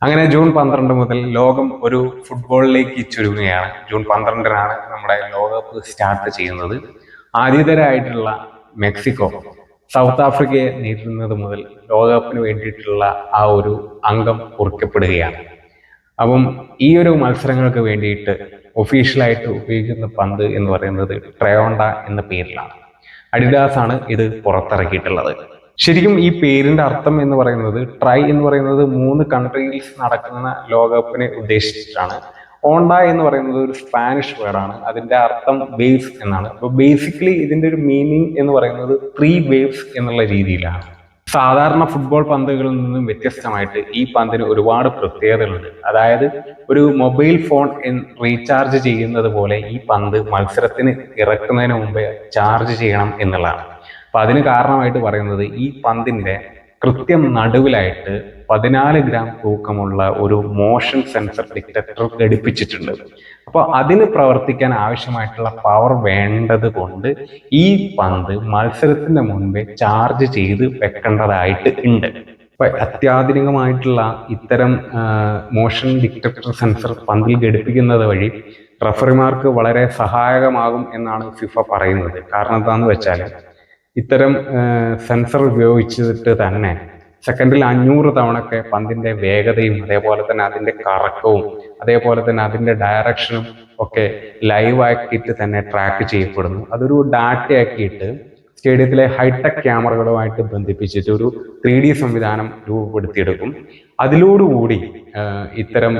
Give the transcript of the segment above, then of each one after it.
അങ്ങനെ ജൂൺ 12 മുതൽ ലോകം ഒരു ഫുട്ബോളിലേക്ക് ചുരുങ്ങുകയാണ്. ജൂൺ 12-നാണ് നമ്മുടെ ലോകകപ്പ് സ്റ്റാർട്ട് ചെയ്യുന്നത്. ആതിഥേയരായിട്ടുള്ള മെക്സിക്കോ സൗത്ത് ആഫ്രിക്കയെ നേരിടുന്നത് മുതൽ ലോകകപ്പിന് വേണ്ടിയിട്ടുള്ള ആ ഒരു അംഗം കുറിക്കപ്പെടുകയാണ്. അപ്പം ഈ ഒരു മത്സരങ്ങൾക്ക് വേണ്ടിയിട്ട് ഒഫീഷ്യലായിട്ട് ഉപയോഗിക്കുന്ന പന്ത് എന്ന് പറയുന്നത് ട്രയോണ്ട എന്ന പേരിലാണ്. അഡിഡാസ് ആണ് ഇത് പുറത്തിറക്കിയിട്ടുള്ളത്. ശരിക്കും ഈ പേരിന്റെ അർത്ഥം എന്ന് പറയുന്നത് ട്രൈ എന്ന് പറയുന്നത് 3 കൺട്രീസ് നടക്കുന്ന ലോകകപ്പിനെ ഉദ്ദേശിച്ചിട്ടാണ്. ഓണ്ട എന്ന് പറയുന്നത് ഒരു സ്പാനിഷ് വേർഡാണ്. അതിന്റെ അർത്ഥം വേവ്സ് എന്നാണ്. അപ്പൊ ബേസിക്കലി ഇതിന്റെ ഒരു മീനിങ് എന്ന് പറയുന്നത് 3 വേവ്സ് എന്നുള്ള രീതിയിലാണ്. സാധാരണ ഫുട്ബോൾ പന്തുകളിൽ നിന്നും വ്യത്യസ്തമായിട്ട് ഈ പന്തിന് ഒരുപാട് പ്രത്യേകതകളുണ്ട്. അതായത് ഒരു മൊബൈൽ ഫോൺ റീചാർജ് ചെയ്യുന്നത് പോലെ ഈ പന്ത് മത്സരത്തിന് ഇറക്കുന്നതിന് മുമ്പേ ചാർജ് ചെയ്യണം എന്നുള്ളതാണ്. അപ്പൊ അതിന് കാരണമായിട്ട് പറയുന്നത് ഈ പന്തിന്റെ കൃത്യം നടുവിലായിട്ട് 14 ഗ്രാം തൂക്കമുള്ള ഒരു മോഷൻ സെൻസർ ഡിറ്റക്ടർ ഘടിപ്പിച്ചിട്ടുണ്ട്. അപ്പോൾ അതിന് പ്രവർത്തിക്കാൻ ആവശ്യമായിട്ടുള്ള പവർ വേണ്ടത് കൊണ്ട് ഈ പന്ത് മത്സരത്തിന് മുൻപേ ചാർജ് ചെയ്ത് വെക്കേണ്ടതായിട്ട് ഉണ്ട്. അപ്പൊ അത്യാധുനികമായിട്ടുള്ള ഇത്തരം മോഷൻ ഡിറ്റക്ടർ സെൻസർ പന്തിൽ ഘടിപ്പിക്കുന്നത് വഴി റഫറിമാർക്ക് വളരെ സഹായകമാകും എന്നാണ് ഫിഫ പറയുന്നത്. കാരണം എന്താണെന്ന് വെച്ചാൽ ഇത്തരം സെൻസർ ഉപയോഗിച്ചിട്ട് തന്നെ സെക്കൻഡിൽ 500 തവണയൊക്കെ പന്തിന്റെ വേഗതയും അതേപോലെ തന്നെ അതിന്റെ കറക്കവും അതേപോലെ തന്നെ അതിന്റെ ഡയറക്ഷനും ഒക്കെ ലൈവ് ആക്കിയിട്ട് തന്നെ ട്രാക്ക് ചെയ്യപ്പെടുന്നു. അതൊരു ഡാറ്റ ആക്കിയിട്ട് സ്റ്റേഡിയത്തിലെ ഹൈടെക് ക്യാമറകളുമായിട്ട് ബന്ധിപ്പിച്ചിട്ട് ഒരു 3D സംവിധാനം രൂപപ്പെടുത്തിയെടുക്കും. അതിലോടുകൂടി ഇത്തരം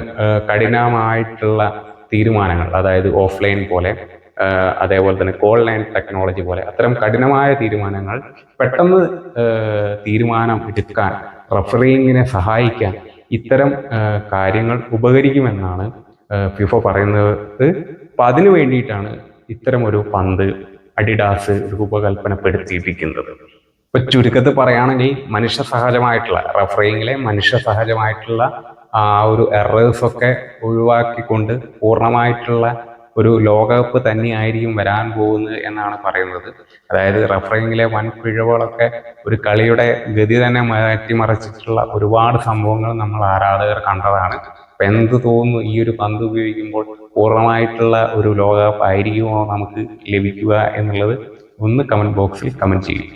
കഠിനമായിട്ടുള്ള തീരുമാനങ്ങൾ, അതായത് ഓഫ്ലൈൻ പോലെ അതേപോലെ തന്നെ കോൾ ലൈൻ ടെക്നോളജി പോലെ അത്തരം കഠിനമായ തീരുമാനങ്ങൾ പെട്ടെന്ന് തീരുമാനം എടുക്കാൻ റഫറിങ്ങിനെ സഹായിക്കാൻ ഇത്തരം കാര്യങ്ങൾ ഉപകരിക്കുമെന്നാണ് ഫിഫ പറയുന്നത്. അപ്പൊ അതിനു വേണ്ടിയിട്ടാണ് ഇത്തരം ഒരു പന്ത് അഡിഡാസ് രൂപകൽപ്പനപ്പെടുത്തിയിരിക്കുന്നത്. ഇപ്പൊ ചുരുക്കത്തിൽ പറയുകയാണെങ്കിൽ മനുഷ്യ സഹജമായിട്ടുള്ള റഫറിങ്ങിലെ മനുഷ്യ സഹജമായിട്ടുള്ള ആ ഒരു എറേഴ്സ് ഒക്കെ ഒഴിവാക്കിക്കൊണ്ട് പൂർണ്ണമായിട്ടുള്ള ഒരു ലോകകപ്പ് തന്നെയായിരിക്കും വരാൻ പോകുന്നത് എന്നാണ് പറയുന്നത്. അതായത് റഫറിങ്ങിലെ വൻ പിഴവുകളൊക്കെ ഒരു കളിയുടെ ഗതി തന്നെ മാറ്റിമറിച്ചിട്ടുള്ള ഒരുപാട് സംഭവങ്ങൾ നമ്മൾ ആരാധകർ കണ്ടതാണ്. അപ്പൊ എന്ത് തോന്നുന്നു ഈ ഒരു പന്ത് ഉപയോഗിക്കുമ്പോൾ പൂർണ്ണമായിട്ടുള്ള ഒരു ലോകകപ്പ് ആയിരിക്കുമോ നമുക്ക് ലഭിക്കുക എന്നുള്ളത് ഒന്ന് കമന്റ് ബോക്സിൽ കമന്റ് ചെയ്യും.